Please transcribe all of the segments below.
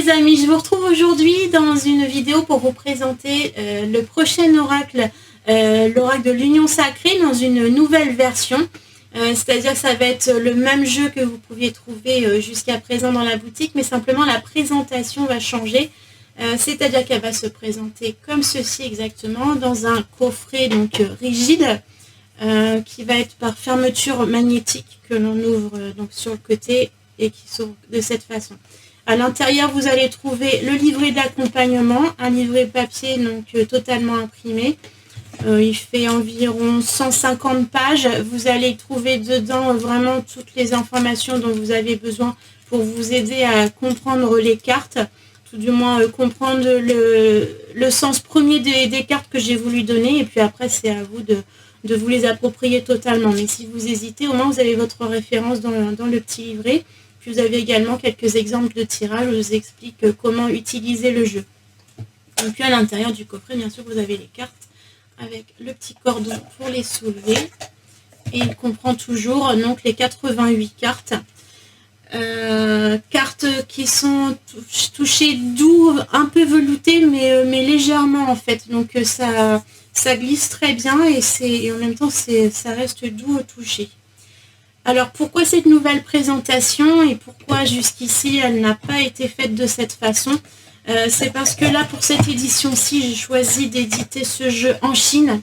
les amis, je vous retrouve aujourd'hui dans une vidéo pour vous présenter le prochain oracle, l'oracle de l'Union Sacrée dans une nouvelle version. C'est-à-dire que ça va être le même jeu que vous pouviez trouver jusqu'à présent dans la boutique, mais simplement la présentation va changer. C'est-à-dire qu'elle va se présenter comme ceci exactement, dans un coffret donc rigide, qui va être par fermeture magnétique que l'on ouvre donc sur le côté et qui s'ouvre de cette façon. À l'intérieur, vous allez trouver le livret d'accompagnement, un livret papier donc totalement imprimé. Il fait environ 150 pages. Vous allez trouver dedans vraiment toutes les informations dont vous avez besoin pour vous aider à comprendre les cartes, tout du moins comprendre le sens premier des cartes que j'ai voulu donner. Et puis après, c'est à vous de vous les approprier totalement. Mais si vous hésitez, au moins vous avez votre référence dans le petit livret. Puis vous avez également quelques exemples de tirage où je vous explique comment utiliser le jeu. Et puis à l'intérieur du coffret, bien sûr, vous avez les cartes avec le petit cordon pour les soulever. Et il comprend toujours donc les 88 cartes. Cartes qui sont touchées doux, un peu veloutées, mais légèrement en fait. Donc ça glisse très bien et en même temps ça reste doux au toucher. Alors pourquoi cette nouvelle présentation et pourquoi jusqu'ici elle n'a pas été faite de cette façon? C'est parce que là pour cette édition-ci j'ai choisi d'éditer ce jeu en Chine.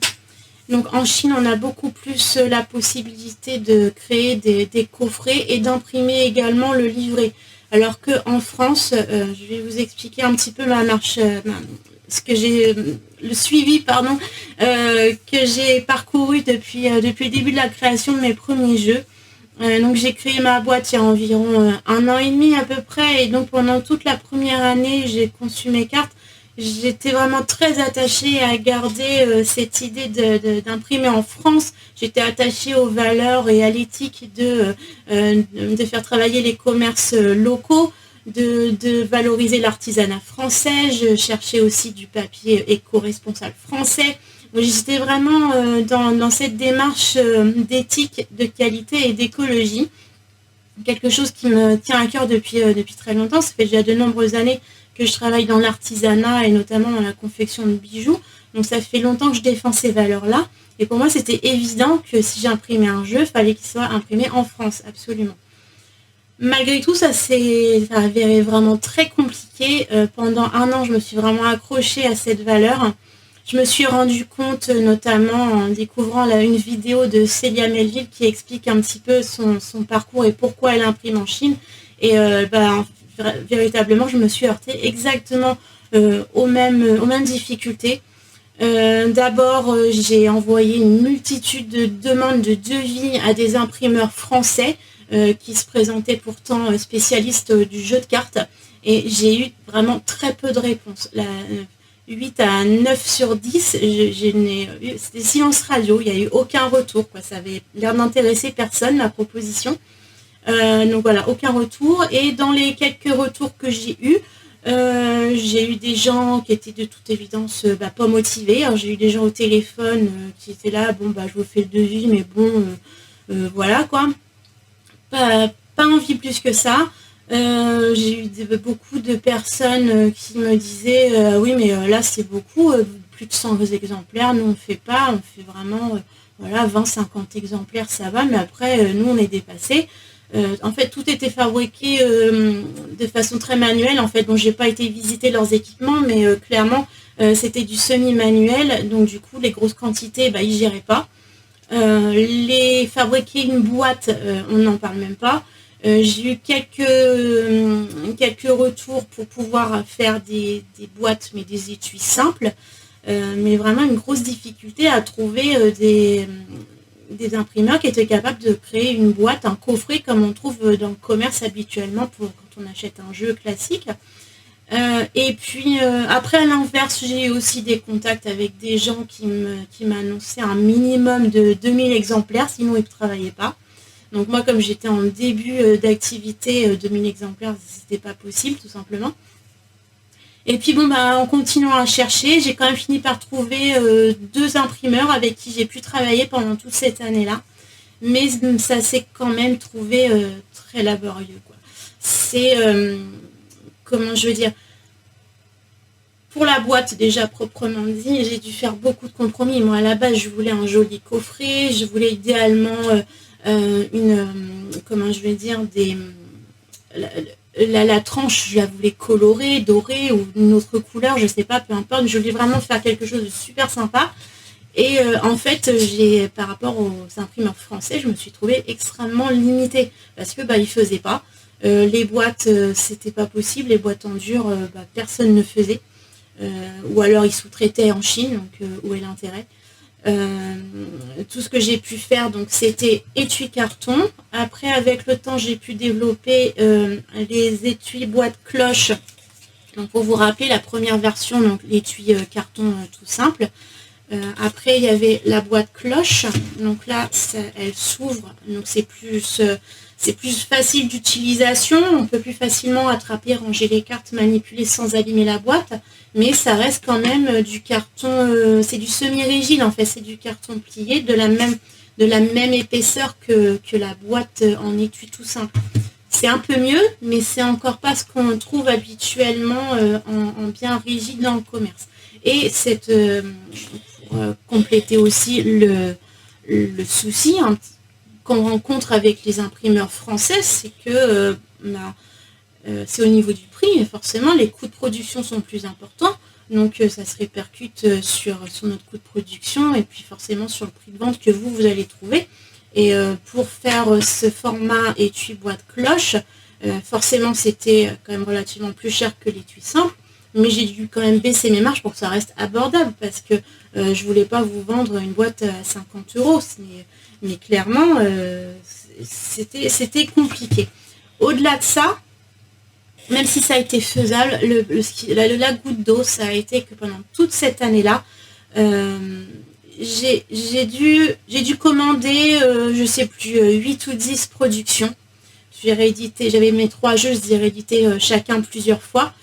Donc en Chine on a beaucoup plus la possibilité de créer des coffrets et d'imprimer également le livret. Alors qu'en France, je vais vous expliquer un petit peu ma marche, le suivi que j'ai parcouru depuis le début de la création de mes premiers jeux. Donc j'ai créé ma boîte il y a environ 1 an et demi à peu près, et donc pendant toute la première année j'ai conçu mes cartes. J'étais vraiment très attachée à garder cette idée d'imprimer en France. J'étais attachée aux valeurs et à l'éthique de faire travailler les commerces locaux, de valoriser l'artisanat français. Je cherchais aussi du papier éco-responsable français. J'étais vraiment dans cette démarche d'éthique, de qualité et d'écologie. Quelque chose qui me tient à cœur depuis très longtemps. Ça fait déjà de nombreuses années que je travaille dans l'artisanat et notamment dans la confection de bijoux. Donc ça fait longtemps que je défends ces valeurs-là. Et pour moi, c'était évident que si j'imprimais un jeu, il fallait qu'il soit imprimé en France, absolument. Malgré tout, ça s'est avéré vraiment très compliqué. Pendant 1 an, je me suis vraiment accrochée à cette valeur. Je me suis rendu compte, notamment en découvrant une vidéo de Célia Melville qui explique un petit peu son parcours et pourquoi elle imprime en Chine. Et véritablement, je me suis heurtée exactement aux mêmes difficultés. D'abord, j'ai envoyé une multitude de demandes de devis à des imprimeurs français qui se présentaient pourtant spécialistes du jeu de cartes. Et j'ai eu vraiment très peu de réponses. 8 à 9 sur 10, c'était silence radio, il n'y a eu aucun retour, quoi. Ça avait l'air d'intéresser personne, ma proposition. Donc voilà, aucun retour. Et dans les quelques retours que j'ai eu des gens qui étaient de toute évidence pas motivés. Alors, j'ai eu des gens au téléphone qui étaient là, bon je vous fais le devis, mais bon, voilà quoi. Pas envie plus que ça. J'ai eu beaucoup de personnes qui me disaient oui mais là c'est beaucoup, plus de 100 exemplaires, nous on fait pas, on fait vraiment 20-50 exemplaires ça va, mais après nous on est dépassés. En fait tout était fabriqué de façon très manuelle en fait, donc j'ai pas été visiter leurs équipements, mais clairement c'était du semi-manuel, donc du coup les grosses quantités ils géraient pas. Les fabriquer une boîte, on n'en parle même pas. J'ai eu quelques retours pour pouvoir faire des boîtes, mais des étuis simples, mais vraiment une grosse difficulté à trouver des imprimeurs qui étaient capables de créer une boîte, un coffret comme on trouve dans le commerce habituellement quand on achète un jeu classique. Et puis après à l'inverse, j'ai eu aussi des contacts avec des gens qui m'annonçaient un minimum de 2000 exemplaires, sinon ils ne travaillaient pas. Donc moi, comme j'étais en début d'activité, 2000 exemplaires, c'était pas possible, tout simplement. Et puis en continuant à chercher, j'ai quand même fini par trouver 2 imprimeurs avec qui j'ai pu travailler pendant toute cette année-là. Mais ça s'est quand même trouvé très laborieux, quoi. C'est comment je veux dire, pour la boîte déjà proprement dit, j'ai dû faire beaucoup de compromis. Moi à la base je voulais un joli coffret, je voulais idéalement comment je vais dire, la tranche, je la voulais colorée, dorée ou une autre couleur, je sais pas, peu importe. Je voulais vraiment faire quelque chose de super sympa. Et en fait, par rapport aux imprimeurs français, je me suis trouvée extrêmement limitée parce que ils faisaient pas. Les boîtes, c'était pas possible. Les boîtes en dur, personne ne faisait. Ou alors ils sous-traitaient en Chine, donc où est l'intérêt. Tout ce que j'ai pu faire, donc c'était étui carton. Après, avec le temps, j'ai pu développer les étuis boîte cloche. Donc pour vous rappeler, la première version, donc l'étui carton tout simple. Après, il y avait la boîte cloche. Donc là, elle s'ouvre. Donc c'est plus facile d'utilisation. On peut plus facilement attraper, ranger les cartes, manipuler sans abîmer la boîte. Mais ça reste quand même du carton. C'est du semi-rigide en fait. C'est du carton plié de la même épaisseur que la boîte en étui tout simple. C'est un peu mieux, mais c'est encore pas ce qu'on trouve habituellement en bien rigide dans le commerce. Et pour compléter aussi le souci qu'on rencontre avec les imprimeurs français, c'est que c'est au niveau du prix, forcément les coûts de production sont plus importants, donc ça se répercute sur notre coût de production et puis forcément sur le prix de vente que vous allez trouver. Et pour faire ce format étui boîte cloche, forcément c'était quand même relativement plus cher que l'étui simple, mais j'ai dû quand même baisser mes marges pour que ça reste abordable parce que je voulais pas vous vendre une boîte à 50 €, mais clairement c'était compliqué. Au-delà de ça, même si ça a été faisable, la goutte d'eau, ça a été que pendant toute cette année-là, j'ai dû commander, je sais plus, 8 ou 10 productions. J'avais mes 3 jeux, je les ai réédités chacun plusieurs fois.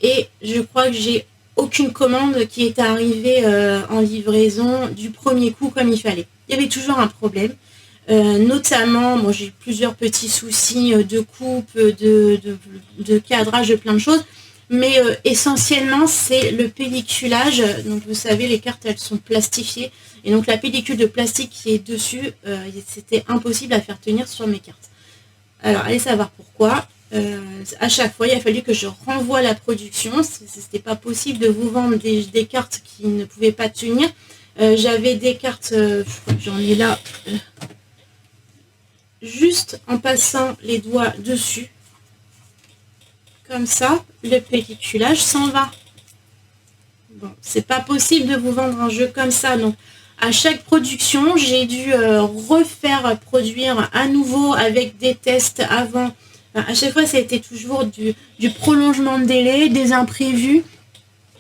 Et je crois que j'ai aucune commande qui est arrivée en livraison du premier coup comme il fallait. Il y avait toujours un problème. Notamment, j'ai eu plusieurs petits soucis de coupe, de cadrage, de plein de choses. Mais essentiellement, c'est le pelliculage. Donc, vous savez, les cartes, elles sont plastifiées. Et donc, la pellicule de plastique qui est dessus, c'était impossible à faire tenir sur mes cartes. Alors, allez savoir pourquoi. À chaque fois, il a fallu que je renvoie la production. C'était pas possible de vous vendre des cartes qui ne pouvaient pas tenir. J'avais des cartes, j'en ai là, juste en passant les doigts dessus. Comme ça, le pelliculage s'en va. Bon, c'est pas possible de vous vendre un jeu comme ça. Donc, à chaque production, j'ai dû refaire produire à nouveau avec des tests avant. À chaque fois, ça a été toujours du prolongement de délai, des imprévus,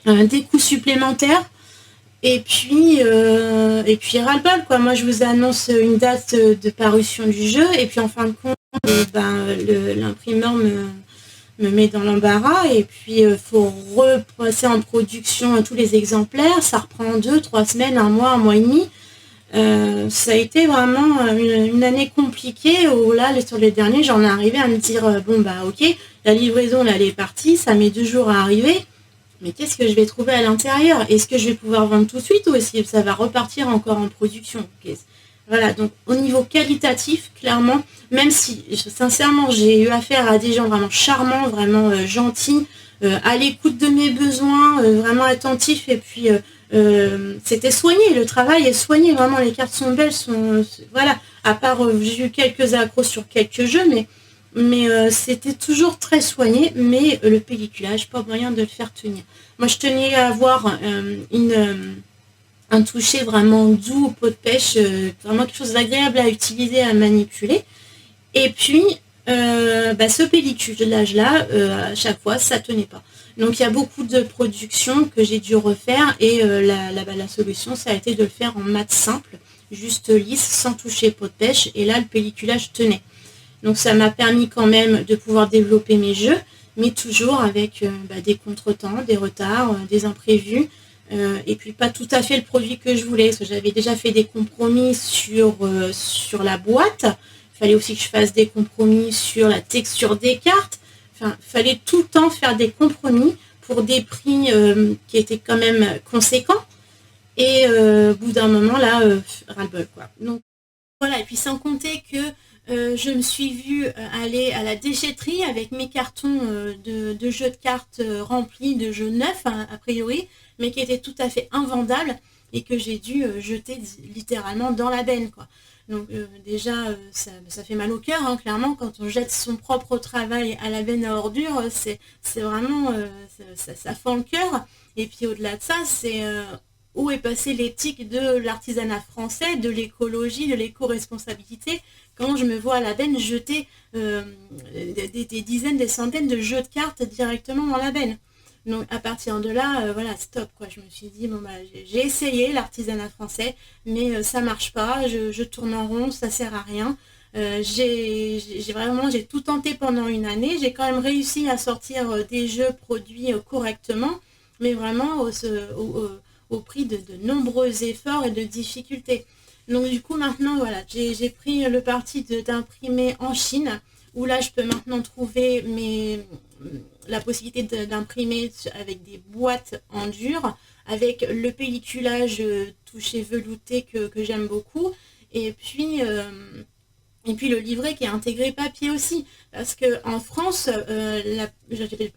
des coûts supplémentaires. Et puis ras-le-bol, quoi. Moi, je vous annonce une date de parution du jeu. Et puis, en fin de compte, l'imprimeur me met dans l'embarras. Et puis, il faut repasser en production tous les exemplaires. Ça reprend 2-3 semaines, un mois et demi. Ça a été vraiment une année compliquée où là, sur les derniers, j'en ai arrivé à me dire ok, la livraison là, elle est partie, ça met 2 jours à arriver, mais qu'est-ce que je vais trouver à l'intérieur? Est-ce que je vais pouvoir vendre tout de suite ou est-ce que ça va repartir encore en production? Voilà, donc au niveau qualitatif, clairement, même si sincèrement j'ai eu affaire à des gens vraiment charmants, vraiment gentils, à l'écoute de mes besoins, vraiment attentifs, et puis c'était soigné, le travail est soigné, vraiment les cartes sont belles, voilà, à part j'ai eu quelques accros sur quelques jeux, mais c'était toujours très soigné, mais le pelliculage, pas moyen de le faire tenir. Moi je tenais à avoir un toucher vraiment doux au pot de pêche, vraiment quelque chose d'agréable à utiliser, à manipuler. Et puis, ce pelliculage-là, à chaque fois, ça tenait pas. Donc, il y a beaucoup de productions que j'ai dû refaire et la solution, ça a été de le faire en mat simple, juste lisse, sans toucher pot de pêche. Et là, le pelliculage tenait. Donc, ça m'a permis quand même de pouvoir développer mes jeux, mais toujours avec des contretemps, des retards, des imprévus. Et puis pas tout à fait le produit que je voulais, parce que j'avais déjà fait des compromis sur la boîte. Il fallait aussi que je fasse des compromis sur la texture des cartes. enfin, fallait tout le temps faire des compromis pour des prix qui étaient quand même conséquents. Et au bout d'un moment, là, ras-le-bol, quoi. Donc, voilà, et puis sans compter que je me suis vue aller à la déchetterie avec mes cartons de jeux de cartes remplis de jeux neufs, hein, a priori, mais qui étaient tout à fait invendables et que j'ai dû jeter littéralement dans la benne, quoi. Donc déjà, ça fait mal au cœur, hein, clairement, quand on jette son propre travail à la benne à ordures, c'est vraiment, ça fend le cœur. Et puis au-delà de ça, c'est où est passée l'éthique de l'artisanat français, de l'écologie, de l'éco-responsabilité, quand je me vois à la benne jeter des dizaines, des centaines de jeux de cartes directement dans la benne. Donc à partir de là, voilà, stop, quoi. Je me suis dit, bon, bah, j'ai essayé l'artisanat français, mais ça marche pas, je tourne en rond, ça sert à rien. J'ai tout tenté pendant une année, j'ai quand même réussi à sortir des jeux produits correctement, mais vraiment au prix de nombreux efforts et de difficultés. Donc du coup maintenant voilà, j'ai pris le parti d'imprimer en Chine, où là je peux maintenant trouver la possibilité d'imprimer avec des boîtes en dur, avec le pelliculage touché velouté que j'aime beaucoup, et puis le livret qui est intégré papier aussi. Parce qu'en France,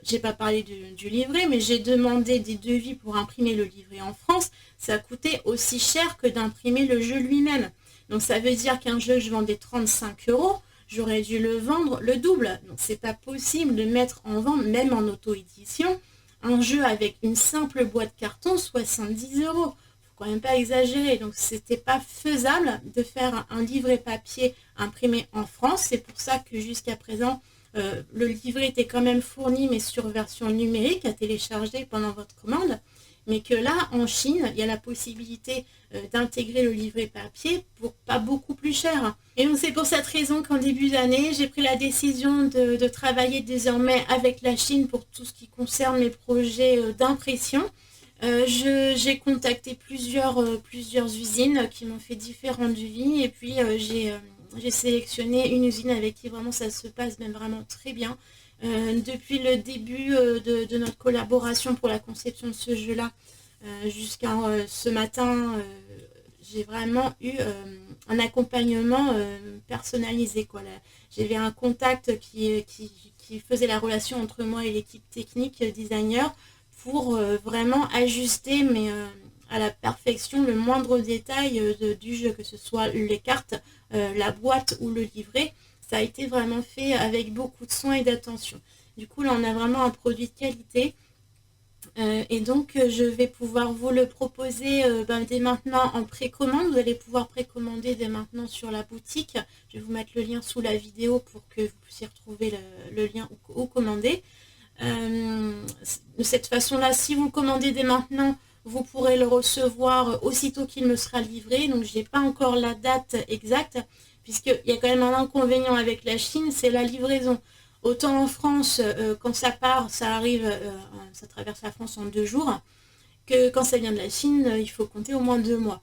j'ai pas parlé du livret, mais j'ai demandé des devis pour imprimer le livret en France. Ça coûtait aussi cher que d'imprimer le jeu lui-même. Donc ça veut dire qu'un jeu que je vendais 35 €, j'aurais dû le vendre le double. Donc c'est pas possible de mettre en vente, même en auto-édition, un jeu avec une simple boîte carton 70 €. Quand même pas exagéré, donc c'était pas faisable de faire un livret papier imprimé en France. C'est pour ça que jusqu'à présent le livret était quand même fourni, mais sur version numérique à télécharger pendant votre commande, mais que là en Chine il y a la possibilité d'intégrer le livret papier pour pas beaucoup plus cher. Et donc c'est pour cette raison qu'en début d'année j'ai pris la décision de travailler désormais avec la Chine pour tout ce qui concerne mes projets d'impression. J'ai contacté plusieurs usines qui m'ont fait différents devis, et puis j'ai sélectionné une usine avec qui vraiment ça se passe même vraiment très bien. Depuis le début de notre collaboration pour la conception de ce jeu-là jusqu'à ce matin, j'ai vraiment eu un accompagnement personnalisé, quoi. J'avais un contact qui faisait la relation entre moi et l'équipe technique designer, pour vraiment ajuster à la perfection le moindre détail du jeu, que ce soit les cartes, la boîte ou le livret. Ça a été vraiment fait avec beaucoup de soin et d'attention. Du coup là on a vraiment un produit de qualité, et donc je vais pouvoir vous le proposer dès maintenant en précommande. Vous allez pouvoir précommander dès maintenant sur la boutique. Je vais vous mettre le lien sous la vidéo pour que vous puissiez retrouver le lien ou commander. De cette façon-là, si vous le commandez dès maintenant, vous pourrez le recevoir aussitôt qu'il me sera livré. Donc je n'ai pas encore la date exacte, puisqu'il y a quand même un inconvénient avec la Chine, c'est la livraison. Autant en France, quand ça part, ça arrive, ça traverse la France en 2 jours, que quand ça vient de la Chine, il faut compter au moins 2 mois.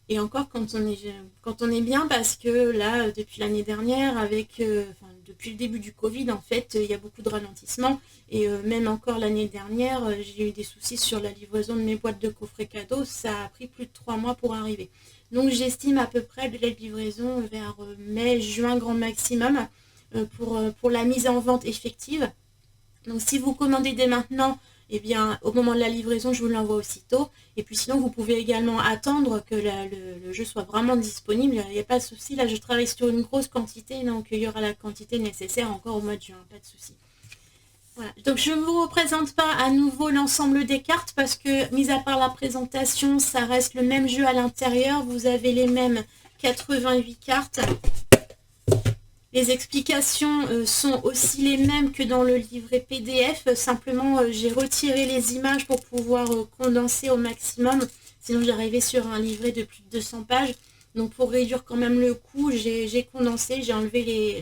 Et encore quand on est bien, parce que là, depuis l'année dernière, depuis le début du Covid, en fait, il y a beaucoup de ralentissements. Et même encore l'année dernière, j'ai eu des soucis sur la livraison de mes boîtes de coffrets cadeaux. Ça a pris plus de 3 mois pour arriver. Donc j'estime à peu près de la livraison vers mai, juin grand maximum pour la mise en vente effective. Donc si vous commandez dès maintenant, eh bien, au moment de la livraison, je vous l'envoie aussitôt. Et puis sinon, vous pouvez également attendre que le jeu soit vraiment disponible. Il n'y a pas de souci. Là, je travaille sur une grosse quantité, donc il y aura la quantité nécessaire encore au mois de juin. Pas de souci. Voilà. Donc, je ne vous représente pas à nouveau l'ensemble des cartes parce que, mis à part la présentation, ça reste le même jeu à l'intérieur. Vous avez les mêmes 88 cartes. Les explications sont aussi les mêmes que dans le livret PDF. Simplement, j'ai retiré les images pour pouvoir condenser au maximum. Sinon, j'arrivais sur un livret de plus de 200 pages. Donc, pour réduire quand même le coût, j'ai condensé, j'ai enlevé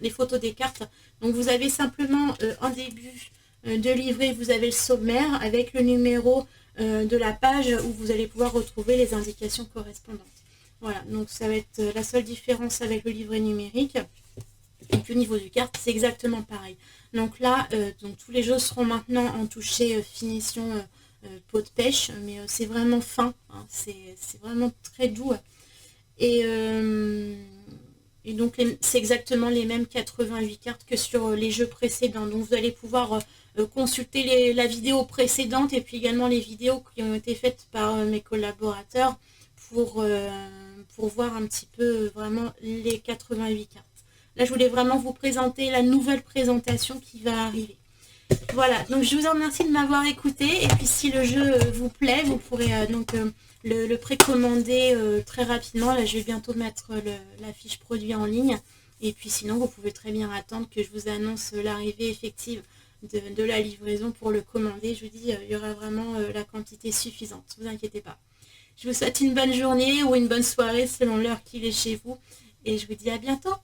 les photos des cartes. Donc, vous avez simplement en début de livret, vous avez le sommaire avec le numéro de la page où vous allez pouvoir retrouver les indications correspondantes. Voilà, donc ça va être la seule différence avec le livret numérique. Et puis au niveau du carte, c'est exactement pareil. Donc là, donc tous les jeux seront maintenant en toucher finition peau de pêche, mais c'est vraiment fin, hein, c'est vraiment très doux. Et, euh, et donc c'est exactement les mêmes 88 cartes que sur les jeux précédents. Donc vous allez pouvoir consulter la vidéo précédente et puis également les vidéos qui ont été faites par mes collaborateurs pour, euh, pour voir un petit peu vraiment les 88 cartes. Là, je voulais vraiment vous présenter la nouvelle présentation qui va arriver. Voilà, donc je vous en remercie de m'avoir écouté. Et puis si le jeu vous plaît, vous pourrez le précommander très rapidement. Là, je vais bientôt mettre la fiche produit en ligne. Et puis sinon, vous pouvez très bien attendre que je vous annonce l'arrivée effective de la livraison pour le commander. Je vous dis, il y aura vraiment la quantité suffisante. Ne vous inquiétez pas. Je vous souhaite une bonne journée ou une bonne soirée selon l'heure qu'il est chez vous. Et je vous dis à bientôt.